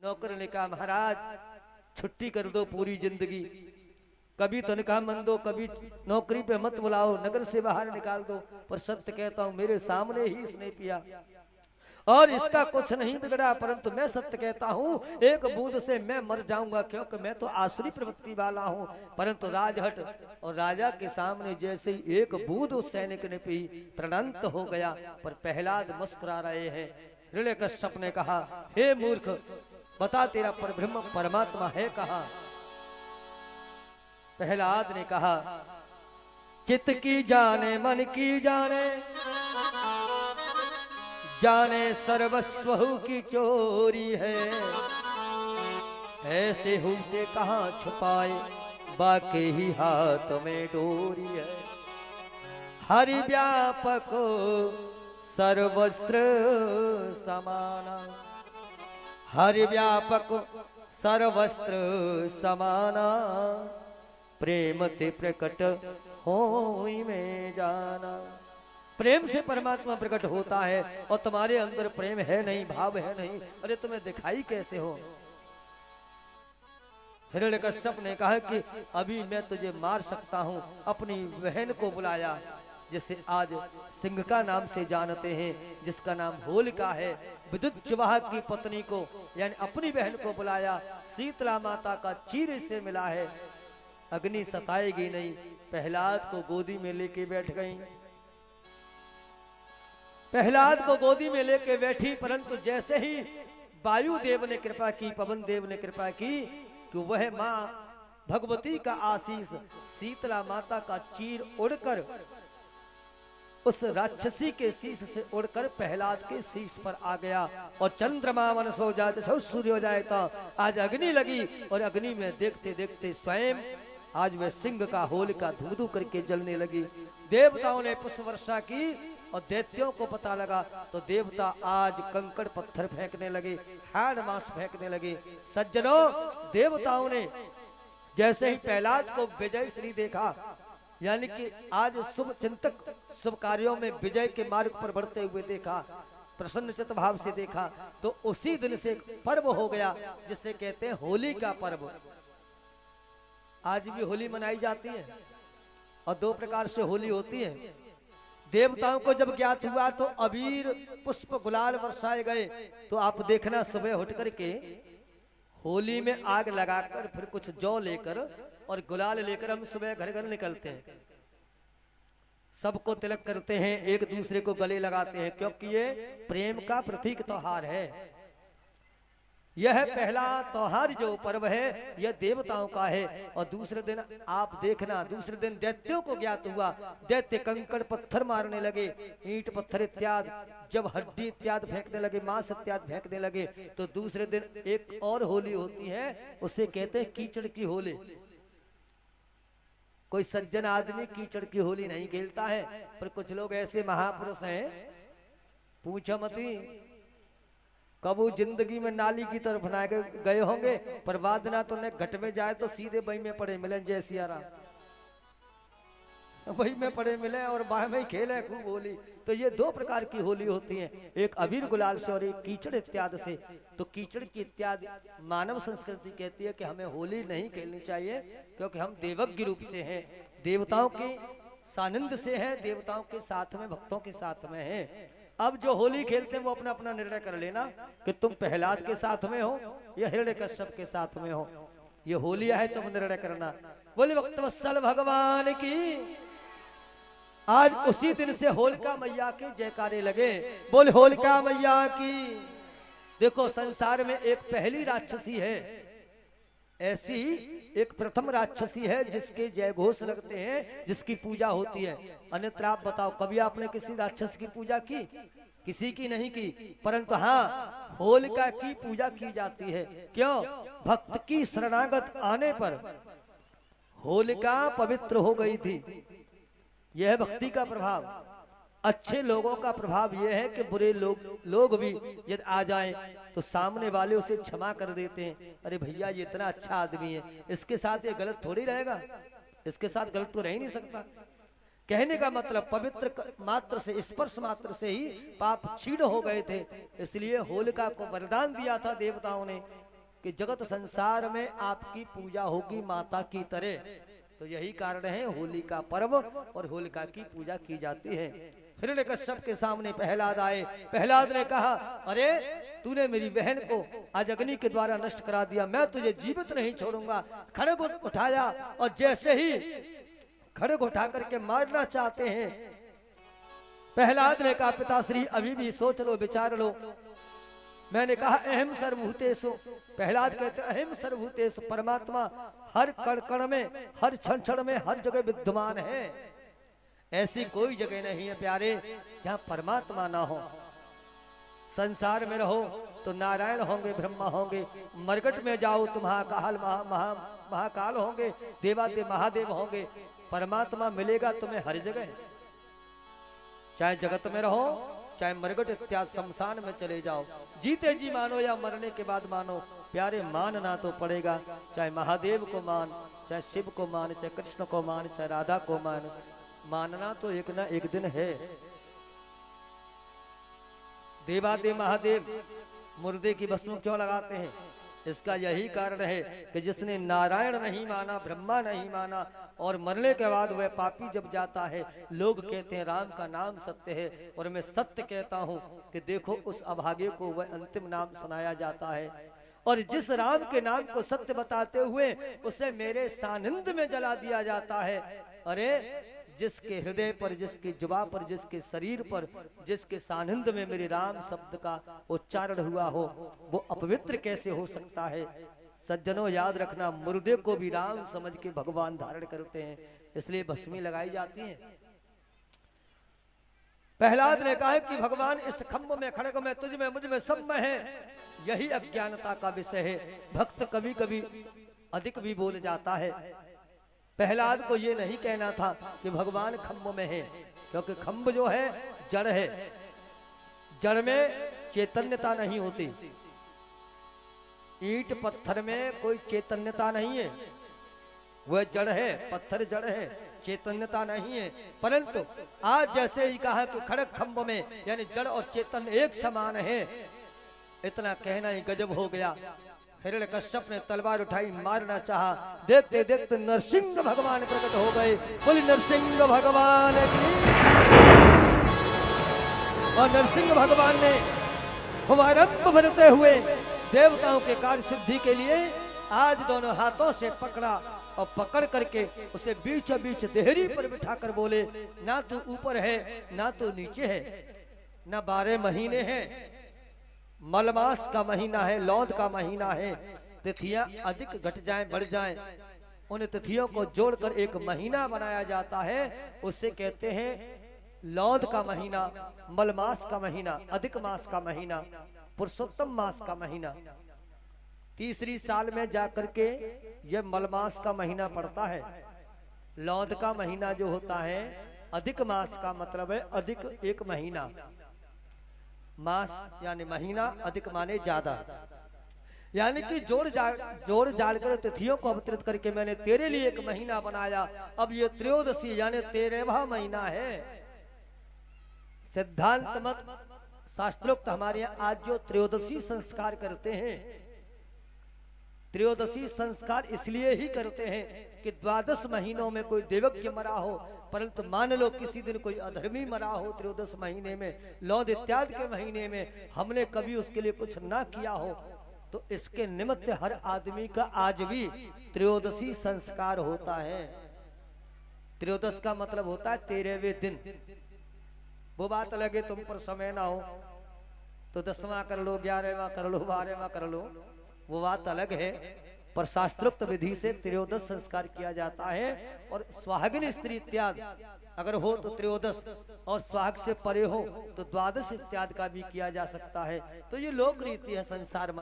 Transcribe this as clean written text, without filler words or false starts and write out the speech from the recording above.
नौकर ने कहा महाराज छुट्टी कर दो पूरी जिंदगी, कभी तनख्वाह मन दो, कभी नौकरी पे मत बुलाओ, नगर से बाहर निकाल दो, पर सत्य कहता हूं मेरे सामने ही इसने पिया और इसका कुछ नहीं बिगड़ा, परंतु मैं सत्य कहता हूं एक बूंद से मैं मर जाऊंगा, क्योंकि मैं तो आसुरी प्रवृत्ति वाला हूं। परंतु राजहट और राजा के सामने जैसे ही एक बूंद उस सैनिक ने पी प्रणंत हो गया। पर प्रहलाद मुस्कुरा रहे हैं। हिरण्यकश्यप ने कहा हे मूर्ख बता तेरा परब्रह्म परमात्मा है कहा? प्रहलाद ने कहा चित्त की जाने मन की जाने, जाने सर्वस्व की चोरी है, ऐसे हूँ से कहाँ छुपाए बाके ही हाथ में डोरी है। हरि व्यापक सर्वस्त्र समाना, हरि व्यापक सर्वस्त्र समाना, प्रेम ते प्रकट होई में जाना। प्रेम से परमात्मा प्रकट होता है और तुम्हारे अंदर प्रेम है नहीं, भाव है नहीं, अरे तुम्हें दिखाई कैसे हो? हिरण्यकश्यप ने कहा कि अभी मैं तुझे मार सकता हूं। अपनी बहन को बुलाया जिसे आज सिंह का नाम से जानते हैं, जिसका नाम होलिका है, विद्युच्चवाह की पत्नी को यानी अपनी बहन को बुलाया। शीतला माता का चीर से मिला है, अग्नि सताएगी नहीं। प्रहलाद को गोदी में लेके बैठ गई। प्रहलाद को गोदी में लेके बैठी, परंतु जैसे ही वायुदेव ने कृपा की, पवन देव ने कृपा की कि वह मां भगवती का आशीष शीतला माता का चीर उड़कर उस राक्षसी के शीश से उड़कर प्रहलाद के शीश पर आ गया। और चंद्रमा मन सो जाए सूर्य हो जाए तो आज अग्नि लगी और अग्नि में देखते देखते स्वयं आज वह सिंह का होलिका धू करके जलने लगी। देवताओं ने पुष्प वर्षा की और दैत्यों को पता लगा तो देवता आज कंकड़ पत्थर फेंकने लगे, हाड़ मांस फेंकने लगे। सज्जनों, देवताओं ने जैसे ही प्रहलाद को विजय श्री देखा, यानी कि आज शुभ चिंतक शुभ कार्यों में विजय के मार्ग पर बढ़ते हुए देखा, प्रसन्न चित्त भाव से देखा, तो उसी दिन से एक पर्व हो गया जिसे कहते हैं होली का पर्व। आज भी होली मनाई जाती है और दो प्रकार से होली होती है। देवताओं को जब ज्ञात हुआ तो अबीर पुष्प गुलाल बरसाए गए। तो आप देखना सुबह उठ करके होली में आग लगाकर फिर कुछ जौ लेकर और गुलाल लेकर हम सुबह घर घर निकलते हैं, सबको तिलक करते हैं, एक दूसरे को गले लगाते हैं, क्योंकि ये प्रेम का प्रतीक त्योहार है। यह पहला त्योहार जो पर्व है यह देवताओं का है। और दूसरे दिन आप देखना, दूसरे दिन दैत्यों को ज्ञात हुआ, दैत्य कंकड़ पत्थर मारने लगे, ईंट पत्थर इत्यादि, जब हड्डी इत्यादि फेंकने लगे, मांस इत्यादि फेंकने लगे, तो दूसरे दिन एक और होली होती है, उसे कहते हैं कीचड़ की होली। कोई सज्जन आदमी कीचड़ की होली नहीं खेलता है, पर कुछ लोग ऐसे महापुरुष हैं पूछो मती, कबू जिंदगी में नाली की तरफ ना गए होंगे, पर बाद ना तो ने घट में जाए तो सीधे बही में पड़े मिले, जय सिया राम, बही में पड़े मिले और बाह में खेले खूब होली। तो ये दो प्रकार की होली होती है, एक अबीर गुलाल से और एक कीचड़ इत्यादि से। तो कीचड़ की इत्यादि मानव संस्कृति कहती है कि हमें होली नहीं खेलनी चाहिए, क्योंकि हम देवज्ञ रूप से हैं, देवताओं के सानिध्य से हैं, देवताओं के साथ में, भक्तों के साथ में हैं। अब जो होली खेलते हैं वो अपना अपना निर्णय कर लेना कि तुम प्रहलाद के साथ में हो या हिरण्यकश्यप के साथ में हो। ये होली है तुम निर्णय करना। बोले भक्तवत्सल भगवान की। आज उसी दिन से होलिका मैया के जयकारे लगे, बोले होलिका मैया की। देखो संसार में एक पहली राक्षसी है, ऐसी एक प्रथम राक्षसी है जिसके जय घोष लगते हैं, जिसकी पूजा होती है। अन्यत्र आप बताओ कभी आपने किसी राक्षस की पूजा की? किसी की नहीं की, परंतु हाँ होलिका की पूजा की जाती है। क्यों? भक्त की शरणागत आने पर होलिका पवित्र हो गई थी। यह भक्ति का प्रभाव। अच्छे लोगों का प्रभाव यह है कि बुरे लोग भी यदि आ जाएं तो सामने वाले उसे क्षमा कर देते हैं। अरे भैया ये इतना अच्छा आदमी है, इसके साथ ये गलत थोड़ी रहेगा, इसके साथ गलत तो रह ही नहीं सकता। कहने का मतलब पवित्र मात्र से, स्पर्श मात्र से ही पाप क्षीण हो गए थे। इसलिए होलिका को वरदान दिया था देवताओं ने कि जगत संसार में आपकी पूजा होगी माता की तरह। तो यही कारण है होली का पर्व और होलिका की पूजा की जाती है। हिरण्यकश्यप के सामने प्रहलाद आए। प्रहलाद ने कहा, अरे तूने मेरी बहन को आज अग्नि के द्वारा नष्ट करा दिया, मैं तुझे जीवित नहीं छोड़ूंगा। खड्ग उठाया और जैसे ही खड्ग उठा करके मारना चाहते हैं, प्रहलाद ने कहा, पिताश्री अभी भी सोच लो, विचार लो। मैंने कहा अहम सर्वभूतेषु, प्रहलाद कहते अहम सर्वभूतेषु, परमात्मा हर कण कण में, हर क्षण क्षण में, हर जगह विद्यमान है। ऐसी कोई जगह नहीं है प्यारे जहां परमात्मा ना हो। संसार में रहो तो नारायण होंगे, ब्रह्मा होंगे, मरकट में जाओ तो महाकाल महाकाल होंगे, देवादेव महादेव होंगे। परमात्मा मिलेगा तुम्हें हर जगह, चाहे जगत में रहो, चाहे मरगट इत्यादि शमशान में चले जाओ। जीते जी मानो या मरने के बाद मानो, प्यारे मानना तो पड़ेगा। चाहे महादेव को मान, चाहे शिव को मान, चाहे कृष्ण को मान, चाहे राधा को मान, मानना तो एक ना एक दिन है। देवादेव महादेव मुर्दे की भस्म क्यों लगाते हैं? इसका यही कारण है कि जिसने नारायण नहीं माना, ब्रह्मा नहीं माना, और मरने के बाद वह पापी जब जाता है, लोग कहते हैं राम का नाम सत्य है, और मैं सत्य कहता हूं कि देखो उस अभागे को वह अंतिम नाम सुनाया जाता है। और जिस राम के नाम को सत्य बताते हुए उसे मेरे सानिध्य में जला दिया जाता है। अरे जिसके हृदय पर, जिसकी जुबा पर, जिसके शरीर पर, जिसके सानिध्य में मेरे राम शब्द का उच्चारण हुआ हो, वो अपवित्र कैसे हो सकता है? सज्जनों याद रखना, मुर्दे को भी राम समझ के भगवान धारण करते हैं, इसलिए भस्मी लगाई जाती है। प्रहलाद ने कहा कि भगवान इस खम्भ में, खड्ग में, तुझ में, मुझ में, सब में है। यही अज्ञानता का विषय है। भक्त कभी कभी अधिक भी बोल जाता है। प्रहलाद को ये नहीं कहना था कि भगवान खम्भ में है, क्योंकि खम्भ जो है जड़ है, जड़ में चैतन्यता नहीं होती। ईंट पत्थर में कोई चैतन्यता नहीं है, वह जड़ है, पत्थर जड़ है, चैतन्यता नहीं है। परंतु आज जैसे ही कहा कि खड्ग खम्भ में, यानी जड़ और चेतन एक समान है, इतना कहना ही गजब हो गया। हिरण्यकश्यप ने तलवार उठाई, मारना चाहा, देखते देखते नरसिंह भगवान प्रकट हो गए। बोली नरसिंह भगवान की। और नरसिंह भगवान ने शुभारंभ भरते हुए देवताओं के कार्य सिद्धि के लिए आज दोनों हाथों से पकड़ा, और पकड़ करके उसे बीचों बीच देहरी पर बिठा कर बोले, ना तू ऊपर है ना तू नीचे है, ना 12 महीने हैं, मलमास का महीना है, लौंद का महीना है। तिथियां अधिक घट जाएं, बढ़ जाएं, उन तिथियों को जोड़कर एक महीना बनाया जाता है। उसे कहते हैं लौंद का महीना, मलमास का महीना, अधिक मास का महीना, पुरुषोत्तम मास का महीना। तीसरी साल में जाकर के यह मलमास का महीना पड़ता है। लौंद का महीना जो होता है, अधिक मास का मतलब है अधिक एक महीना, मास यानी महीना, अधिक माने ज्यादा, यानी कि जोड़ जाड़ कर तिथियों को अवतरित करके मैंने तेरे लिए एक महीना बनाया। अब ये त्रयोदशी यानी 13वां महीना है। सिद्धांत मत शास्त्रोक्त हमारे यहाँ आज जो त्रयोदशी संस्कार करते हैं, त्रयोदशी संस्कार इसलिए ही करते हैं कि 12 महीनों में कोई देवज्ञ मरा हो, परंतु मान लो किसी दिन कोई अधर्मी मरा हो, त्रयोदश महीने में, लौद इत्यादि के महीने में, हमने कभी उसके लिए कुछ ना किया हो, तो इसके निमित्त हर आदमी का आज भी त्रयोदशी संस्कार होता है। त्रयोदश का मतलब होता है 13वें दिन। वो बात लगे तुम पर समय ना हो तो 10वां कर लो, 11वां कर लो, 12वां कर लो, वो बात अलग है। पर शास्त्रोक्त विधि से त्रयोदश संस्कार किया जाता है। और सुहागिन स्त्री इत्यादि अगर हो तो त्रयोदश, और सुहाग से परे हो तो 12 इत्यादि का भी किया जा सकता है। तो ये लोक रीति है संसार में।